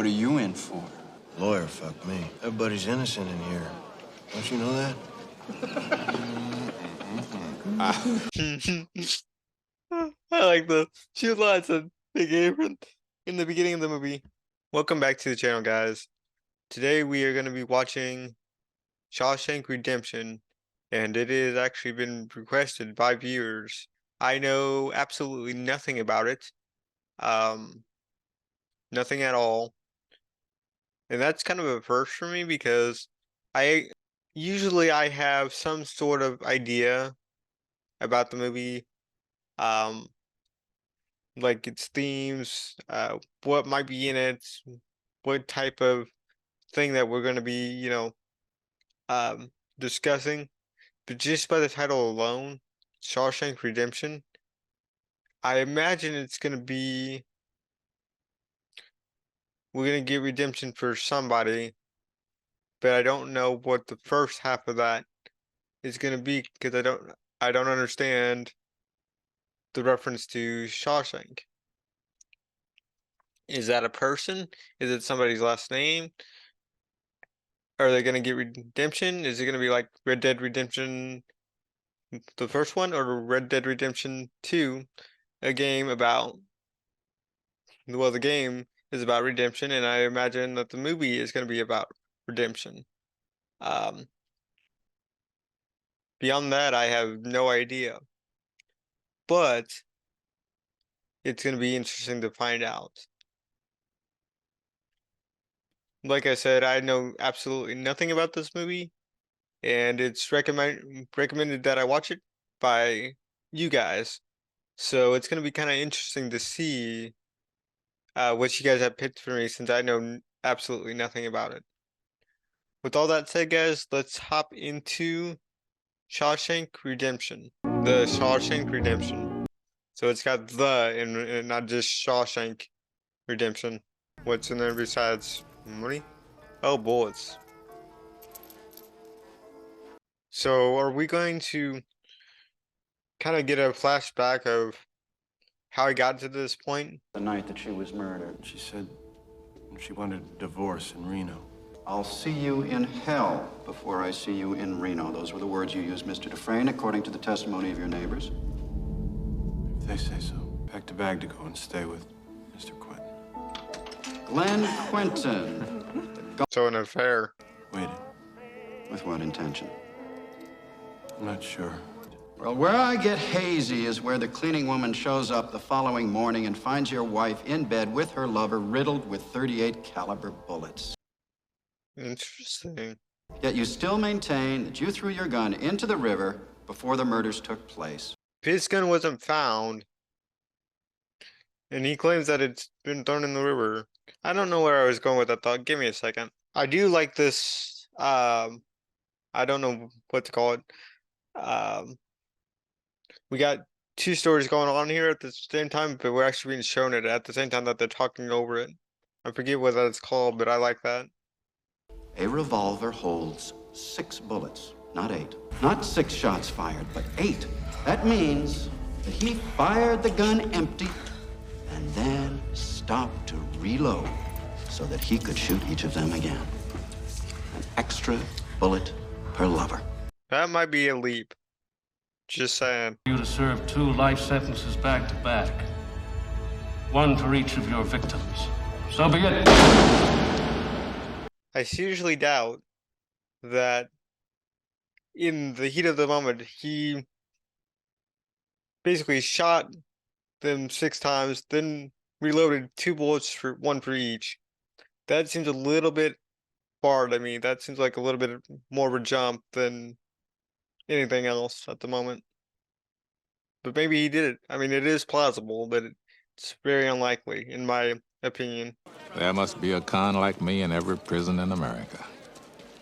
What are you in for? Lawyer, fuck me. Everybody's innocent in here. Don't you know that? I like the few lines that they gave in the beginning of the movie. Welcome back to the channel, guys. Today we are going to be watching Shawshank Redemption, and it has actually been requested by viewers. I know absolutely nothing about it. Nothing at all. And that's kind of a first for me because I have some sort of idea about the movie. Like its themes, what might be in it, what type of thing that we're going to be, discussing. But just by the title alone, Shawshank Redemption, I imagine it's going to be, we're going to get redemption for somebody, but I don't know what the first half of that is going to be because I don't understand the reference to Shawshank. Is that a person? Is it somebody's last name? Are they gonna get redemption? Is it gonna be like Red Dead Redemption, the first one, or Red Dead Redemption 2, a game about, well, the game is about redemption, and I imagine that the movie is gonna be about redemption. Beyond that, I have no idea, but it's gonna be interesting to find out. Like I said, I know absolutely nothing about this movie, and it's recommended that I watch it by you guys. So it's gonna be kind of interesting to see what you guys have picked for me since I know absolutely nothing about it. With all that said, guys, let's hop into Shawshank Redemption. The Shawshank Redemption. So it's got the and not just Shawshank Redemption. What's in there besides money? Oh, bullets. So are we going to kind of get a flashback of how I got to this point? The night that she was murdered. She said she wanted a divorce in Reno. I'll see you in hell before I see you in Reno. Those were the words you used, Mr. Dufresne, according to the testimony of your neighbors. If they say so. Packed a bag to go and stay with Mr. Quentin. Glenn Quentin. So an affair. Waited. With what intention? I'm not sure. Well, where I get hazy is where the cleaning woman shows up the following morning and finds your wife in bed with her lover riddled with .38 caliber bullets. Interesting. Yet you still maintain that you threw your gun into the river before the murders took place. If his gun wasn't found, and he claims that it's been thrown in the river, I don't know where I was going with that thought. Give me a second. I do like this, I don't know what to call it. We got two stories going on here at the same time, but we're actually being shown it at the same time that they're talking over it. I forget what that's called, but I like that. A revolver holds 6 bullets, not 8. Not 6 shots fired, but 8. That means that he fired the gun empty and then stopped to reload so that he could shoot each of them again. An extra bullet per lover. That might be a leap. Just saying. You to serve 2 life sentences back to back. 1 for each of your victims. So be it. I seriously doubt that in the heat of the moment, he basically shot them 6 times, then reloaded 2 bullets for 1 for each. That seems a little bit far to me. That seems like a little bit more of a jump than anything else at the moment. But maybe he did it. I mean, it is plausible, but it's very unlikely, in my opinion. There must be a con like me in every prison in America.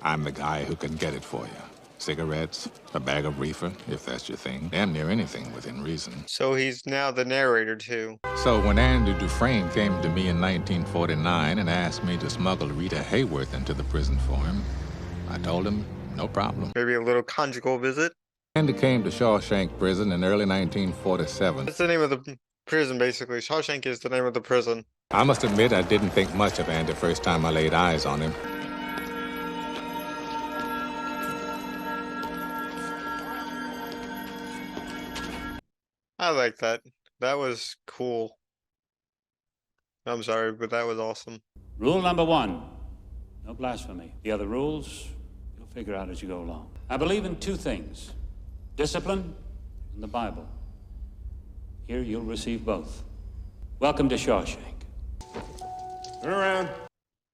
I'm the guy who can get it for you. Cigarettes, a bag of reefer, if that's your thing. Damn near anything within reason. So he's now the narrator, too. So when Andy Dufresne came to me in 1949 and asked me to smuggle Rita Hayworth into the prison for him, I told him, no problem. Maybe a little conjugal visit. Andy came to Shawshank Prison in early 1947. What's the name of the prison, basically. Shawshank is the name of the prison. I must admit I didn't think much of Andy the first time I laid eyes on him. I like that. That was cool. I'm sorry, but that was awesome. Rule number 1, no blasphemy. The other rules, you'll figure out as you go along. I believe in 2 things, discipline and the Bible. Here you'll receive both. Welcome to Shawshank. Turn around.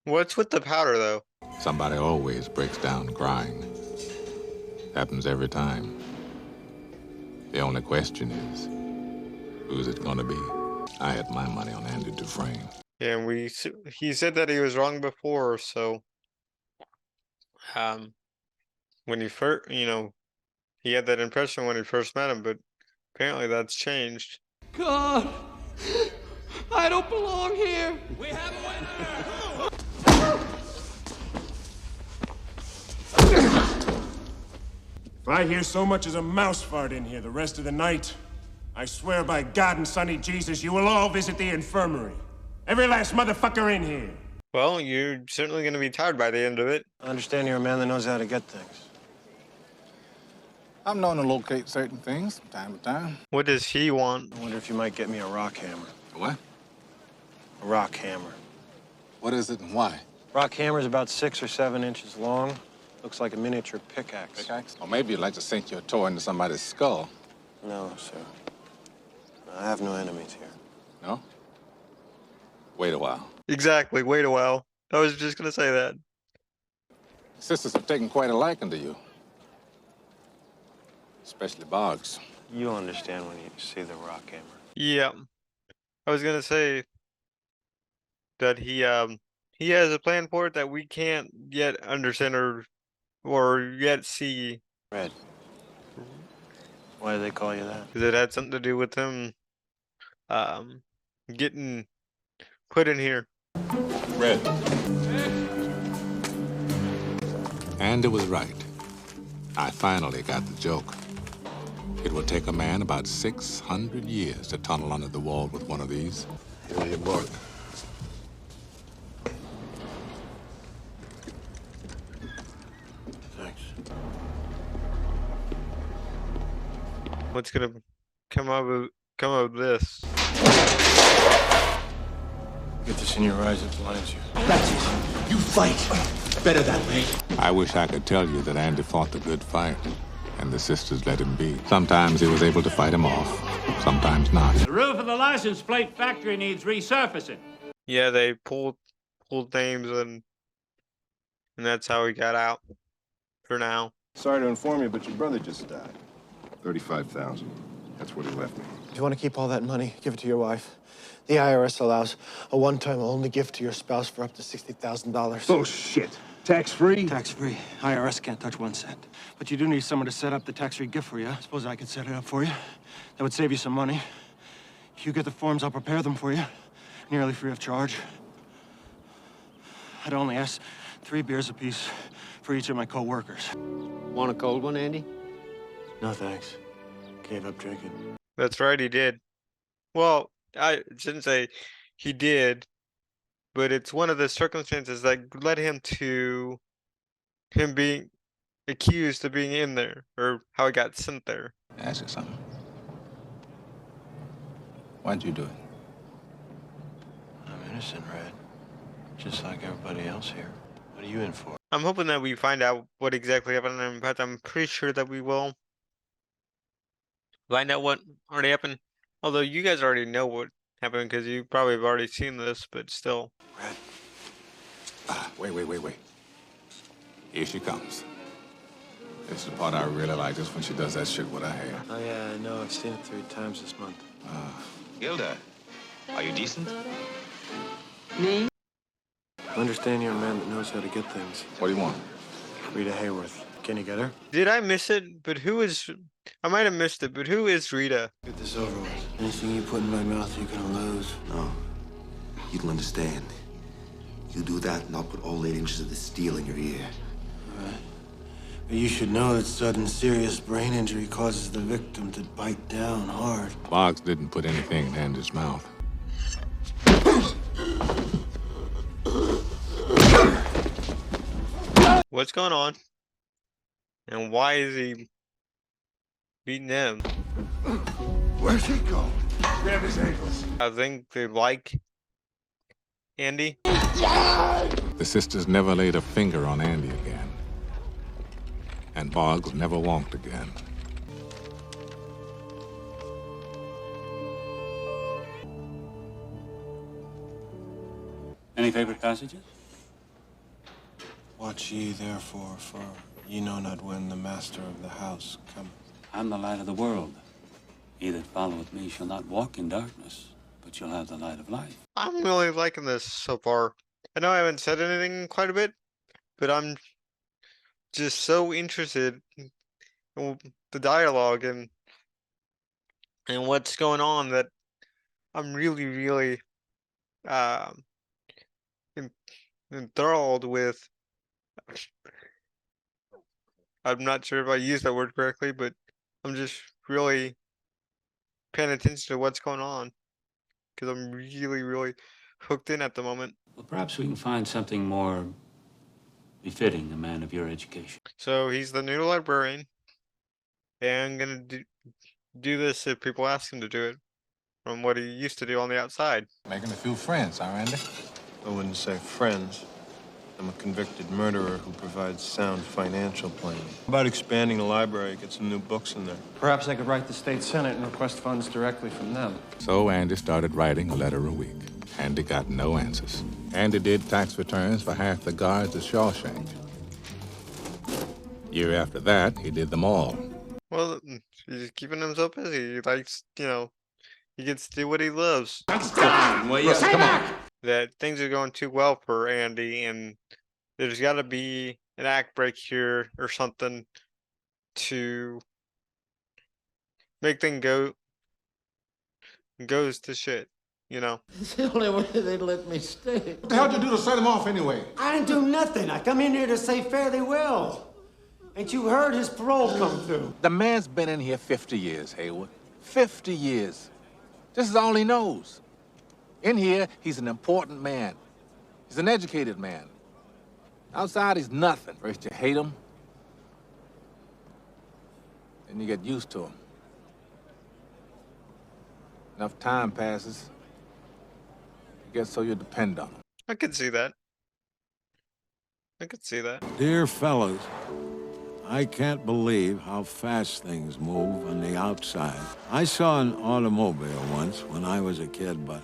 What's with the powder, though? Somebody always breaks down crying. Happens every time. The only question is, who's it gonna be? I had my money on Andy Dufresne. Yeah, and he said that he was wrong before, so when he first, he had that impression when he first met him, but apparently that's changed. God, I don't belong here. We have a winner! If I hear so much as a mouse fart in here the rest of the night, I swear by God and Sonny Jesus, you will all visit the infirmary. Every last motherfucker in here. Well, you're certainly going to be tired by the end of it. I understand you're a man that knows how to get things. I'm known to locate certain things from time to time. What does he want? I wonder if you might get me a rock hammer. What? A rock hammer. What is it and why? Rock hammer's about 6 or 7 inches long. Looks like a miniature pickaxe. Pickaxe? Or maybe you'd like to sink your toe into somebody's skull. No, sir. I have no enemies here. No? Wait a while. Exactly, wait a while. I was just going to say that. Sisters have taken quite a liking to you. Especially Boggs. You'll understand when you see the rock hammer. Yeah. I was going to say that he has a plan for it that we can't yet understand or yet see. Red. Why do they call you that? Because it had something to do with him getting put in here. Red. Andy was right. I finally got the joke. It will take a man about 600 years to tunnel under the wall with one of these. Here you mark. Thanks. What's gonna come of this? Get this in your eyes, it blinds you. That's it. You fight. Better that way. I wish I could tell you that Andy fought the good fight, and the sisters let him be. Sometimes he was able to fight him off, sometimes not. The roof of the license plate factory needs resurfacing. Yeah, they pulled names and that's how he got out for now. Sorry to inform you, but your brother just died. 35,000. That's what he left me. If you want to keep all that money, give it to your wife. The IRS allows a one-time only gift to your spouse for up to $60,000. Bullshit. Tax-free? Tax-free. IRS can't touch 1 cent. But you do need someone to set up the tax-free gift for you. Suppose I could set it up for you. That would save you some money. You get the forms, I'll prepare them for you. Nearly free of charge. I'd only ask 3 beers apiece for each of my co-workers. Want a cold one, Andy? No, thanks. Gave up drinking. That's right, he did. Well, I shouldn't say he did, but it's one of the circumstances that led him to him being accused of being in there, or how he got sent there. Ask you something. Why'd you do it? I'm innocent, Red. Just like everybody else here. What are you in for? I'm hoping that we find out what exactly happened. In fact, I'm pretty sure that we will find out what already happened. Although you guys already know what happened because you probably have already seen this, but still. Red. Wait. Here she comes. This is the part I really like, just when she does that shit with her hair. Oh, yeah, I know. I've seen it 3 times this month. Gilda, are you decent? Me? I understand you're a man that knows how to get things. What do you want? Rita Hayworth. Can you get her? Did I miss it? But who is... I might have missed it, but who is Rita? Get this over with. Anything you put in my mouth, you're gonna lose. No. You'll understand. You do that, and I'll put all 8 inches of the steel in your ear. All right. You should know that sudden serious brain injury causes the victim to bite down hard. Boggs didn't put anything in Andy's mouth. What's going on? And why is he beating them? Where's he going? Grab his ankles. I think they like Andy. The sisters never laid a finger on Andy again. And Boggs never walked again. Any favorite passages? Watch ye therefore, for ye know not when the master of the house cometh. I'm the light of the world. He that followeth me shall not walk in darkness, but shall have the light of life. I'm really liking this so far. I know I haven't said anything in quite a bit, but I'm just so interested in the dialogue and what's going on that I'm really enthralled with. I'm not sure if I used that word correctly, but I'm just really paying attention to what's going on because I'm really hooked in at the moment. Well, perhaps we can find something more befitting a man of your education. So he's the new librarian, and I'm gonna do this if people ask him to do it, from what he used to do on the outside. Making a few friends, huh, Randy? I wouldn't say friends. I'm a convicted murderer who provides sound financial planning. How about expanding the library, get some new books in there? Perhaps I could write the state senate and request funds directly from them. So Andy started writing a letter a week. Andy got no answers. Andy did tax returns for half the guards at Shawshank. Year after that, he did them all. Well, he's keeping himself busy. He likes, he gets to do what he loves. Come on. That things are going too well for Andy, and there's got to be an act break here or something to make things goes to shit, It's the only way they let me stay. What the hell did you do to set him off anyway? I didn't do nothing. I come in here to say fairly well. Ain't you heard his parole come through? The man's been in here 50 years, Haywood. 50 years. This is all he knows. In here, he's an important man. He's an educated man. Outside, he's nothing. First you hate him, then you get used to him. Enough time passes, you get so you depend on him. I could see that. I could see that. Dear fellas, I can't believe how fast things move on the outside. I saw an automobile once when I was a kid, but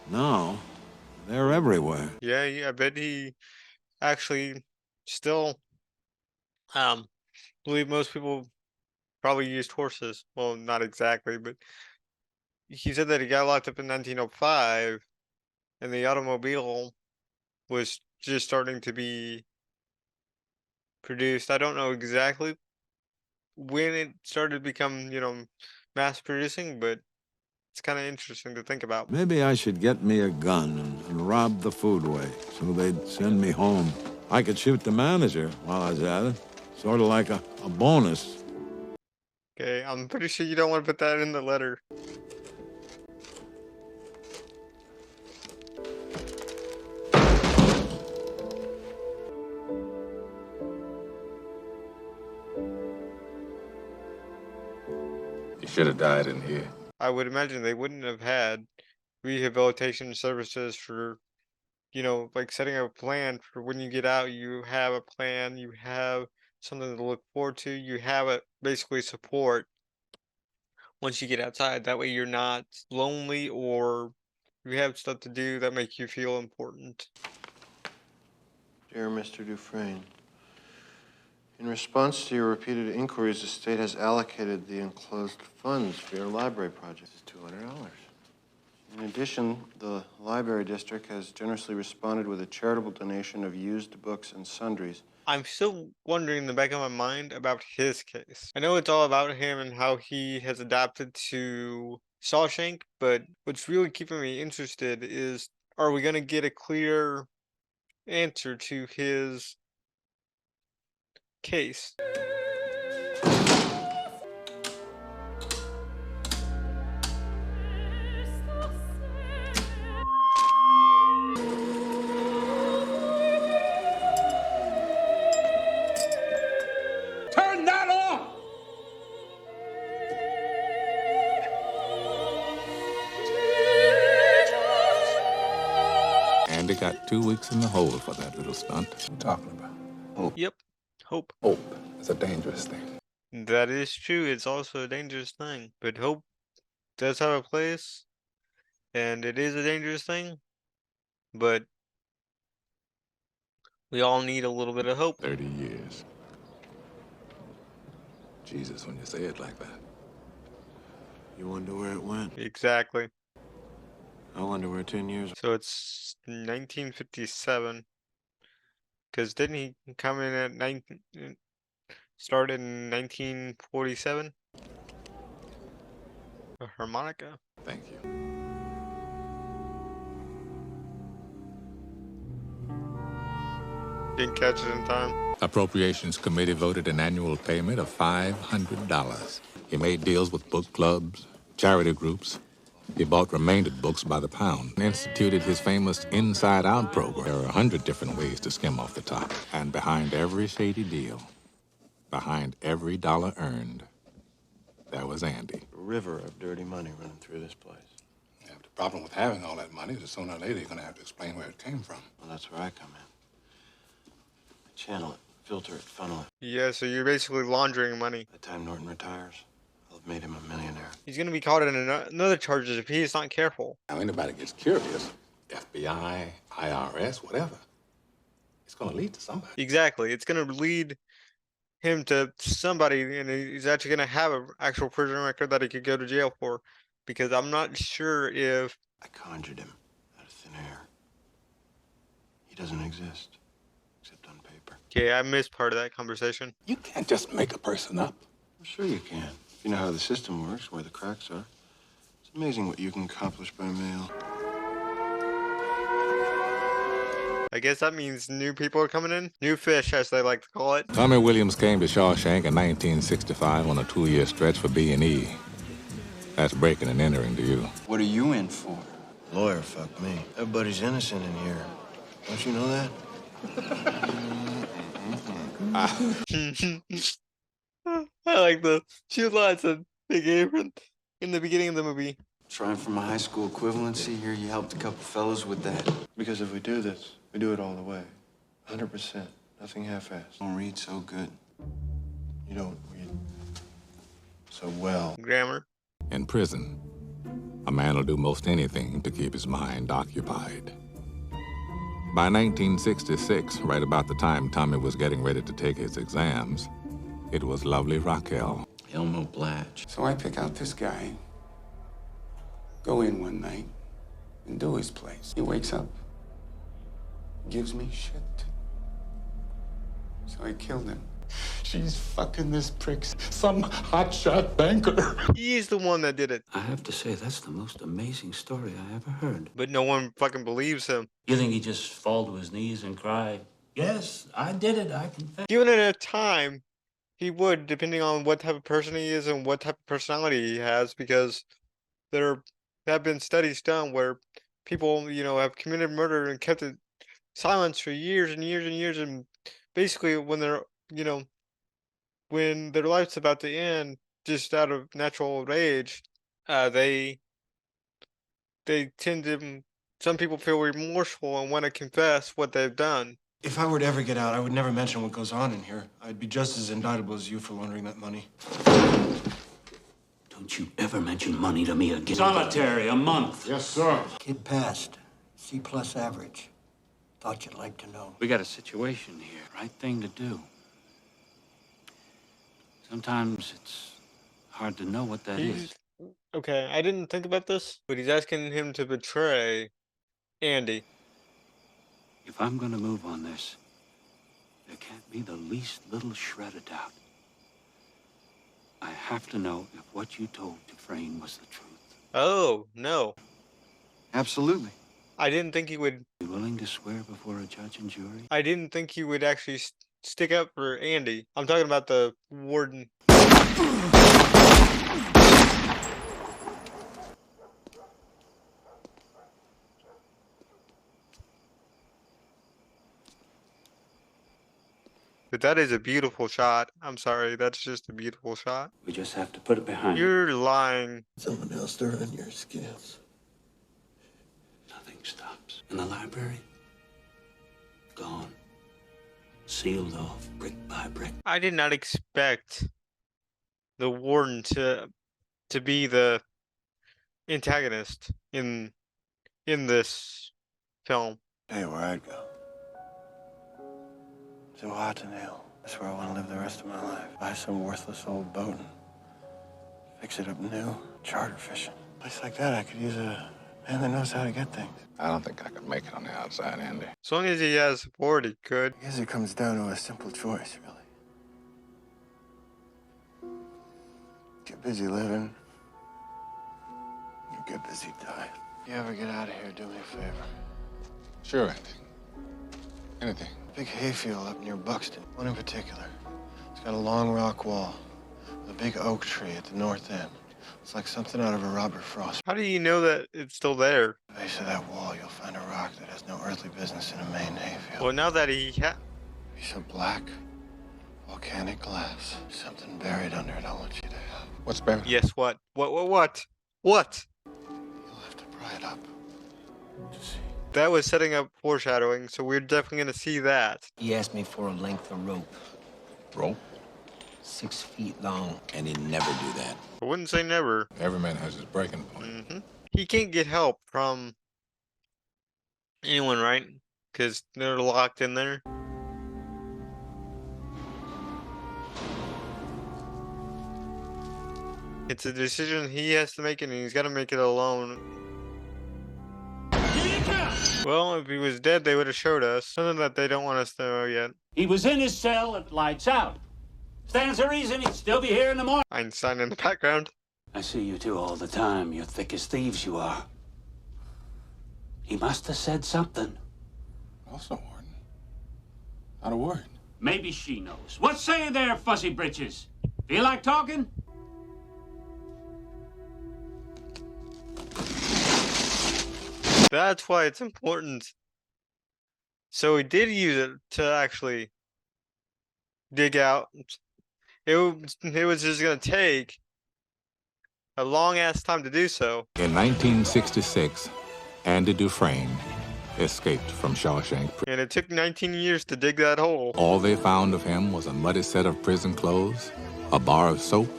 now they're everywhere. Yeah, I bet he actually still believe most people probably used horses. Well, not exactly, but he said that he got locked up in 1905 and the automobile was just starting to be produced. I don't know exactly when it started to become, mass producing, but it's kind of interesting to think about. Maybe I should get me a gun and rob the foodway so they'd send me home. I could shoot the manager while I was at it, sort of like a bonus. Okay, I'm pretty sure you don't want to put that in the letter. He should have died in here. I would imagine they wouldn't have had rehabilitation services for, like setting up a plan for when you get out. You have a plan, you have something to look forward to, you have a basically support once you get outside. That way you're not lonely or you have stuff to do that make you feel important. Dear Mr. Dufresne, in response to your repeated inquiries, the state has allocated the enclosed funds for your library project. It's $200. In addition, the library district has generously responded with a charitable donation of used books and sundries. I'm still wondering in the back of my mind about his case. I know it's all about him and how he has adapted to Shawshank, but what's really keeping me interested is, are we going to get a clear answer to his case. Turn that off! Andy got 2 weeks in the hole for that little stunt. What you talking about? Hope. Yep. Hope. Hope is a dangerous thing. That is true. It's also a dangerous thing. But hope does have a place. And it is a dangerous thing. But we all need a little bit of hope. 30 years. Jesus, when you say it like that. You wonder where it went? Exactly. I wonder where 10 years... So it's 1957. Because didn't he come in at started in 1947? A harmonica. Thank you. Didn't catch it in time. Appropriations Committee voted an annual payment of $500. He made deals with book clubs, charity groups. He bought remaindered books by the pound and instituted his famous Inside Out program. There are 100 different ways to skim off the top. And behind every shady deal, behind every dollar earned, there was Andy. A river of dirty money running through this place. Yeah, but the problem with having all that money is that sooner or later you're going to have to explain where it came from. Well, that's where I come in. I channel it, filter it, funnel it. Yeah, so you're basically laundering money. By the time Norton retires, I'll have made him a millionaire. He's going to be caught in another charges if he's not careful. Now, anybody gets curious, FBI, IRS, whatever, it's going to lead to somebody. Exactly. It's going to lead him to somebody, and he's actually going to have an actual prison record that he could go to jail for. Because I'm not sure if... I conjured him out of thin air. He doesn't exist, except on paper. Okay, I missed part of that conversation. You can't just make a person up. I'm sure you can. You know how the system works, where the cracks are. It's amazing what you can accomplish by mail. I guess that means new people are coming in. New fish, as they like to call it. Tommy Williams came to Shawshank in 1965 on a 2-year stretch for B&E. That's breaking and entering to you. What are you in for? Lawyer, fuck me. Everybody's innocent in here. Don't you know that? I like the few lines that they gave in the beginning of the movie. Trying for my high school equivalency here, you helped a couple fellows with that. Because if we do this, we do it all the way. 100%. Nothing half-assed. Don't read so good. You don't read so well. Grammar. In prison, a man will do most anything to keep his mind occupied. By 1966, right about the time Tommy was getting ready to take his exams, it was lovely Raquel. Elmo Blatch. So I pick out this guy, go in one night, and do his place. He wakes up, gives me shit. So I killed him. She's fucking this prick, some hotshot banker. He's the one that did it. I have to say, that's the most amazing story I ever heard. But no one fucking believes him. You think he just fall to his knees and cry, "Yes, I did it, I confess"? Given it a time, he would, depending on what type of person he is and what type of personality he has, because there have been studies done where people, have committed murder and kept it silent for years and years and years, and basically when they're, when their life's about to end, just out of natural old age, they tend to, some people feel remorseful and want to confess what they've done. If I were to ever get out, I would never mention what goes on in here. I'd be just as indictable as you for laundering that money. Don't you ever mention money to me again. Solitary, a month. Yes, sir. Kid passed. C+ average. Thought you'd like to know. We got a situation here. Right thing to do. Sometimes it's hard to know what that is. Okay, I didn't think about this, but he's asking him to betray Andy. If I'm gonna move on this, there can't be the least little shred of doubt. I have to know if what you told Dufresne was the truth. Oh, no. Absolutely. I didn't think he would... You willing to swear before a judge and jury? I didn't think he would actually stick up for Andy. I'm talking about the warden. But that is a beautiful shot. I'm sorry, that's just a beautiful shot. We just have to put it behind. You're lying. Someone else to run your scams. Nothing stops. In the library, gone. Sealed off, brick by brick. I did not expect the warden to be the antagonist in this film. Hey, where I'd go. To Watanabe. That's where I want to live the rest of my life. Buy some worthless old boat and fix it up new. Charter fishing. A place like that, I could use a man that knows how to get things. I don't think I could make it on the outside, Andy. As long as he has support, he could. I guess it comes down to a simple choice, really. Get busy living. You get busy dying. You ever get out of here, do me a favor. Sure, Andy. Anything. Big hayfield up near Buxton. One in particular. It's got a long rock wall with a big oak tree at the north end. It's like something out of a Robert Frost. How do you know that it's still there? At the base of that wall, you'll find a rock that has no earthly business in a Maine hayfield. Well, now that he Piece of black, volcanic glass. Something buried under it I want you to have. What's buried? Yes, what? What? You'll have to pry it up to see. That was setting up foreshadowing, so we're definitely gonna see that. He asked me for a length of rope. Rope? 6 feet long, and he'd never do that. I wouldn't say never. Every man has his breaking point. He can't get help from anyone, right? Because they're locked in there. It's a decision he has to make, and he's got to make it alone. Well, if he was dead, they would have showed us. Something that they don't want us to know yet. He was in his cell at lights out. Stands to reason he'd still be here in the morning. Einstein in the background. I see you two all the time. You're thick as thieves, you are. He must have said something. Also, Warden. Not a word. Maybe she knows. What say there, fussy britches? Feel like talking? That's why it's important. So he did use it to actually dig out. It was just gonna take a long ass time to do so. In 1966, Andy Dufresne escaped from Shawshank. And it took 19 years to dig that hole. All they found of him was a muddy set of prison clothes, a bar of soap,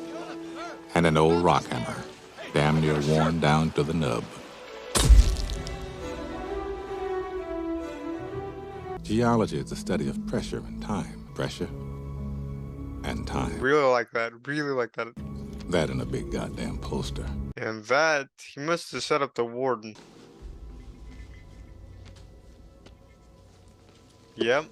and an old rock hammer, damn near worn down to the nub. Geology is the study of pressure and time. Pressure and time. Really like that. Really like that. That and a big goddamn poster. And that, he must have set up the warden. Yep.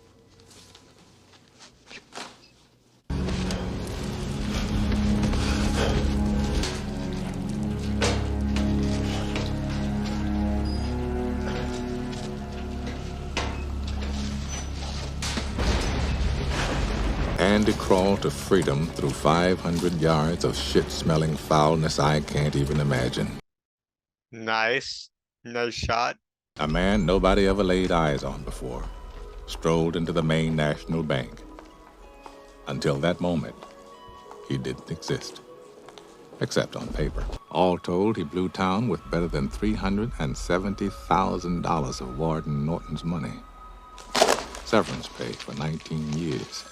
Andy crawled to freedom through 500 yards of shit-smelling foulness I can't even imagine. Nice. Nice shot. A man nobody ever laid eyes on before strolled into the Maine National Bank. Until that moment, he didn't exist, except on paper. All told, he blew town with better than $370,000 of Warden Norton's money. Severance pay for 19 years.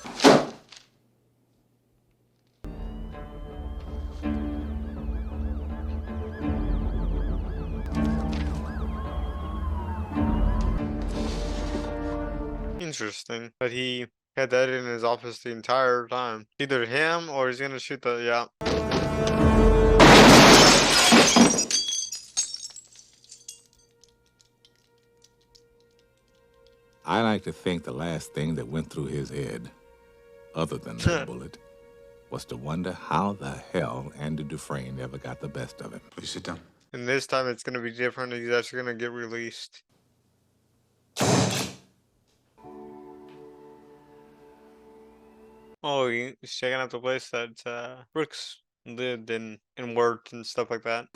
Interesting. But he had that in his office the entire time. Either him or he's gonna shoot the, yeah. I like to think the last thing that went through his head, other than that bullet, was to wonder how the hell Andy Dufresne ever got the best of him. Please sit down. And this time it's gonna be different. He's actually gonna get released. Oh, he's checking out the place that Brooks lived in and worked and stuff like that.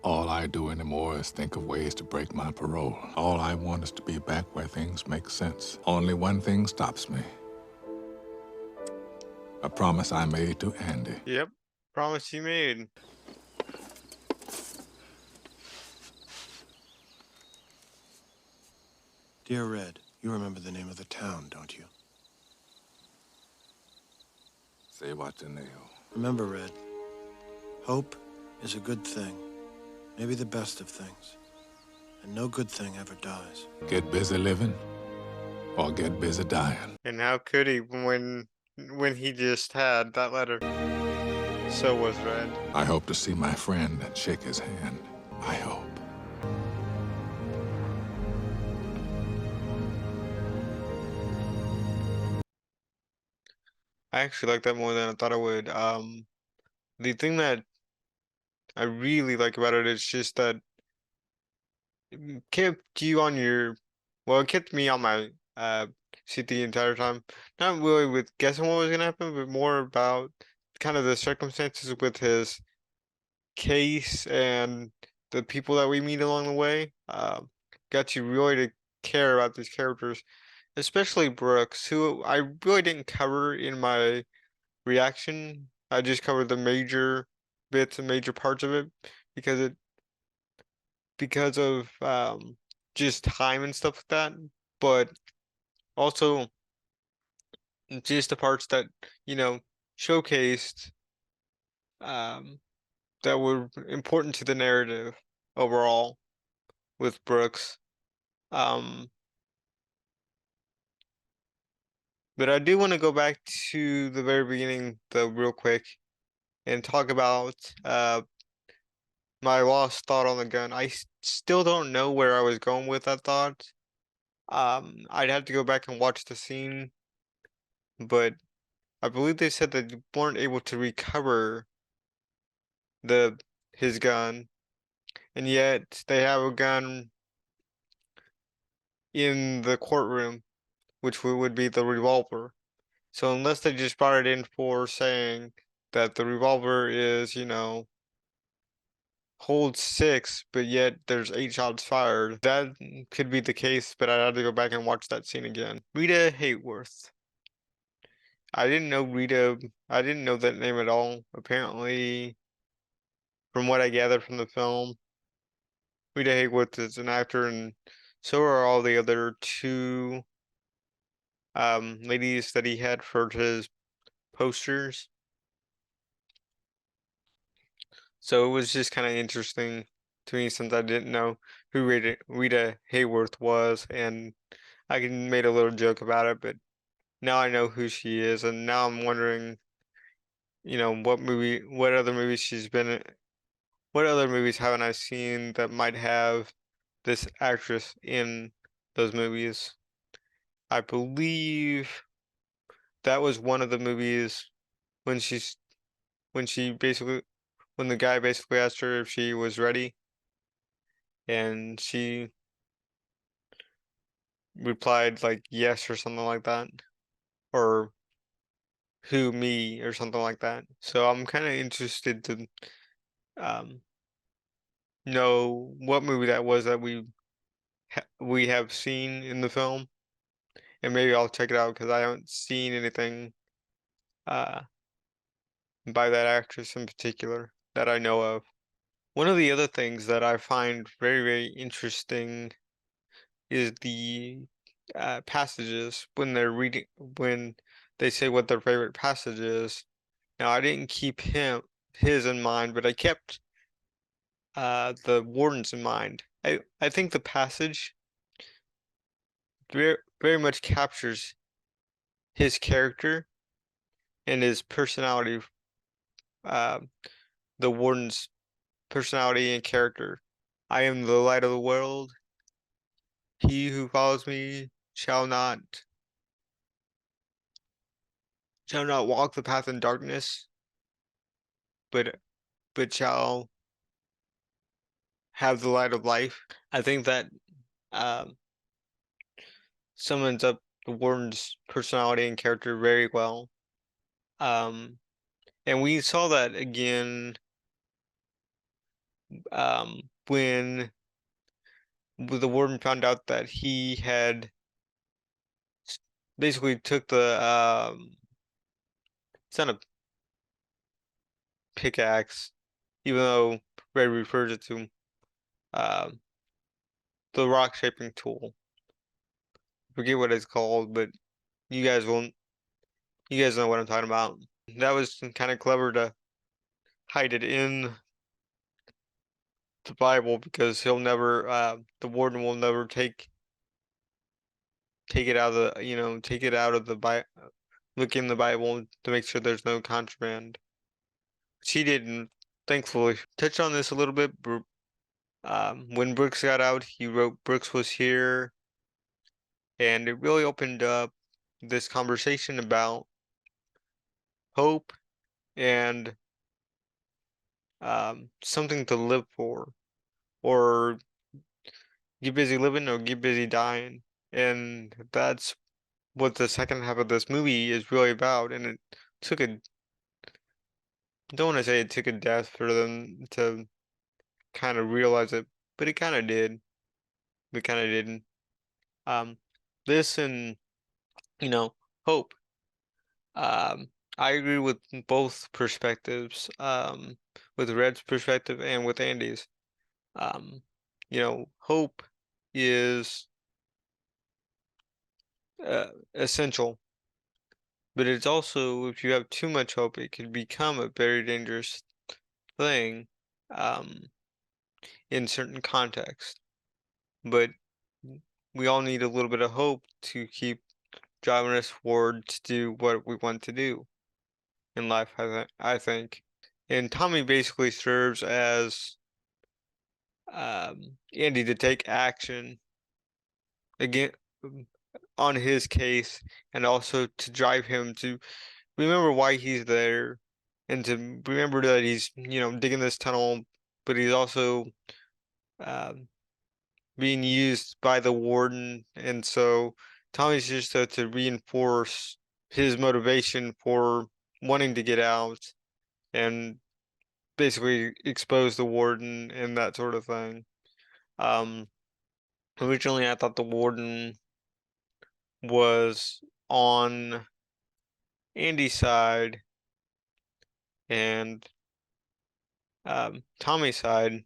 All I do anymore is think of ways to break my parole. All I want is to be back where things make sense. Only one thing stops me. A promise I made to Andy. Yep, promise you made. Dear Red, you remember the name of the town, don't you? Say what's in the nail. Remember, Red, hope is a good thing. Maybe the best of things. And no good thing ever dies. Get busy living or get busy dying. And how could he when he just had that letter? So was Red. I hope to see my friend and shake his hand. I hope. I actually like that more than I thought I would. The thing that I really like about it is just that it kept you on your, well, it kept me on my seat the entire time. Not really with guessing what was gonna happen, but more about kind of the circumstances with his case and the people that we meet along the way. Got you really to care about these characters, especially Brooks, who I really didn't cover in my reaction. I just covered the major bits and major parts of it because of just time and stuff like that. But also just the parts that, you know, showcased that were important to the narrative overall with Brooks. Um, but I do want to go back to the very beginning though real quick and talk about my lost thought on the gun. I still don't know where I was going with that thought. I'd have to go back and watch the scene, but I believe they said that you weren't able to recover his gun, and yet they have a gun in the courtroom, which would be the revolver. So unless they just brought it in for saying that the revolver is, you know, holds 6, but yet there's 8 shots fired, that could be the case, but I'd have to go back and watch that scene again. Rita Hayworth. I didn't know that name at all. Apparently, from what I gathered from the film, Rita Hayworth is an actor, and so are all the other 2 ladies that he had for his posters. So it was just kind of interesting to me since I didn't know who Rita Hayworth was, and I made a little joke about it, but now I know who she is, and now I'm wondering, you know, what other movies she's been in, what other movies haven't I seen that might have this actress in those movies? I believe that was one of the movies when when the guy basically asked her if she was ready, and she replied like yes or something like that, or who, me, or something like that. So I'm kind of interested to um know what movie that was that we have seen in the film, and maybe I'll check it out because I haven't seen anything uh by that actress in particular that I know of. One of the other things that I find very, very interesting is the passages when when they say what their favorite passage is. Now, I didn't keep his in mind, but I kept the warden's in mind. I think the passage very, very much captures his character and his personality, uh, the warden's personality and character. I am the light of the world. He who follows me shall not walk the path in darkness, but shall have the light of life. I think that um, sums up the warden's personality and character very well. And we saw that again when the warden found out that he had basically took the it's not a pickaxe, even though Red refers it to the rock shaping tool. I forget what it's called, but you guys won't. You guys know what I'm talking about. That was kind of clever to hide it in the Bible because he'll never. The warden will never take it out of the take it out of the Bible. Look in the Bible to make sure there's no contraband. She didn't, thankfully. Touch on this a little bit. When Brooks got out, he wrote Brooks was here, and it really opened up this conversation about hope and something to live for, or get busy living or get busy dying. And that's what the second half of this movie is really about. And it took a, don't want to say it took a death for them to kind of realize it, but it kind of did. It kind of didn't. This and, hope. I agree with both perspectives, with Red's perspective and with Andy's. Hope is essential, but it's also, if you have too much hope, it can become a very dangerous thing, in certain contexts. But we all need a little bit of hope to keep driving us forward to do what we want to do in life, I think. And Tommy basically serves as Andy to take action again on his case, and also to drive him to remember why he's there, and to remember that he's digging this tunnel, but he's also being used by the warden, and so Tommy's just there to reinforce his motivation for wanting to get out and basically expose the warden and that sort of thing. Originally I thought the warden was on Andy's side and Tommy's side,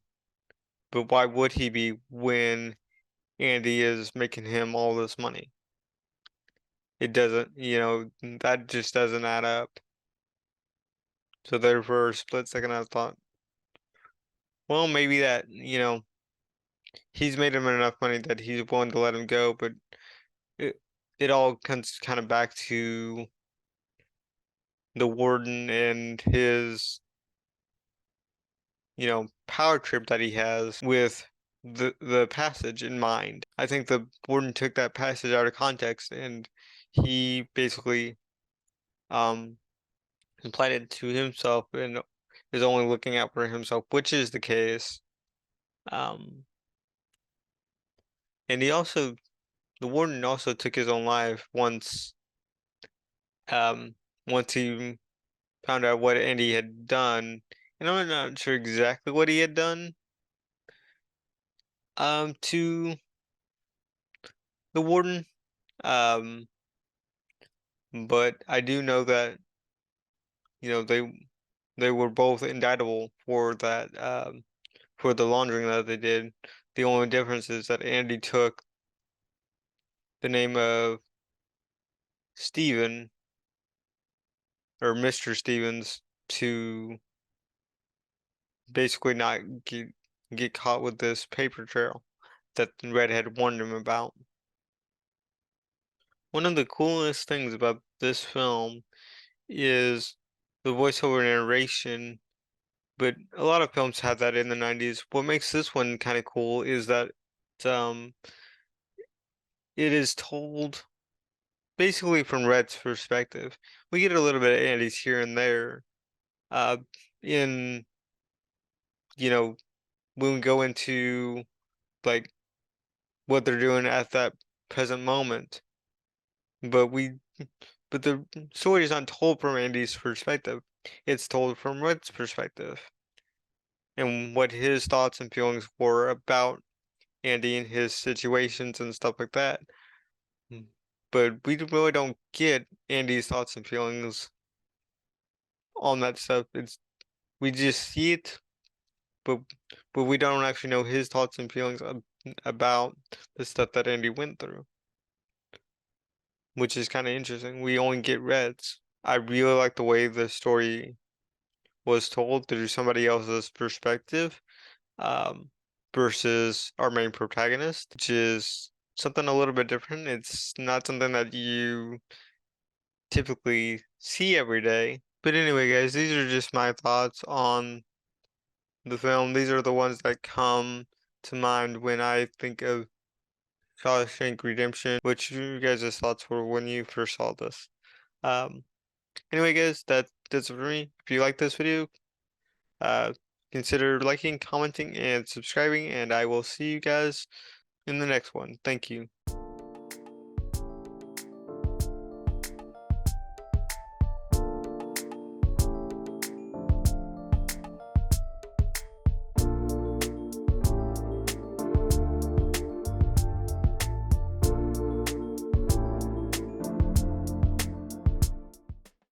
but why would he be when Andy is making him all this money? It doesn't, that just doesn't add up. So there for a split second I thought, well, maybe that, he's made him enough money that he's willing to let him go, but it all comes kind of back to the warden and his power trip that he has with the passage in mind. I think the warden took that passage out of context and he basically applied it to himself and is only looking out for himself, which is the case. And the warden also took his own life once he found out what Andy had done, and I'm not sure exactly what he had done to the warden, but I do know that they were both indictable for that, for the laundering that they did. The only difference is that Andy took the name of Steven or Mr. Stevens to basically not get caught with this paper trail that the redhead warned him about. One of the coolest things about this film is the voiceover narration, but a lot of films had that in the 90s. What makes this one kind of cool is that it is told basically from Red's perspective. We get a little bit of Andy's here and there. In when we go into like what they're doing at that present moment. But the story is not told from Andy's perspective. It's told from Red's perspective. And what his thoughts and feelings were about Andy and his situations and stuff like that. But we really don't get Andy's thoughts and feelings on that stuff. We just see it, but we don't actually know his thoughts and feelings about the stuff that Andy went through, which is kind of interesting. We only get Red's. I really like the way the story was told through somebody else's perspective, versus our main protagonist, which is something a little bit different. It's not something that you typically see every day. But anyway, guys, these are just my thoughts on the film. These are the ones that come to mind when I think of Shawshank Redemption. Which you guys' thoughts were when you first saw this? Anyway, guys, that's it for me. If you like this video, consider liking, commenting, and subscribing, and I will see you guys in the next one. Thank you.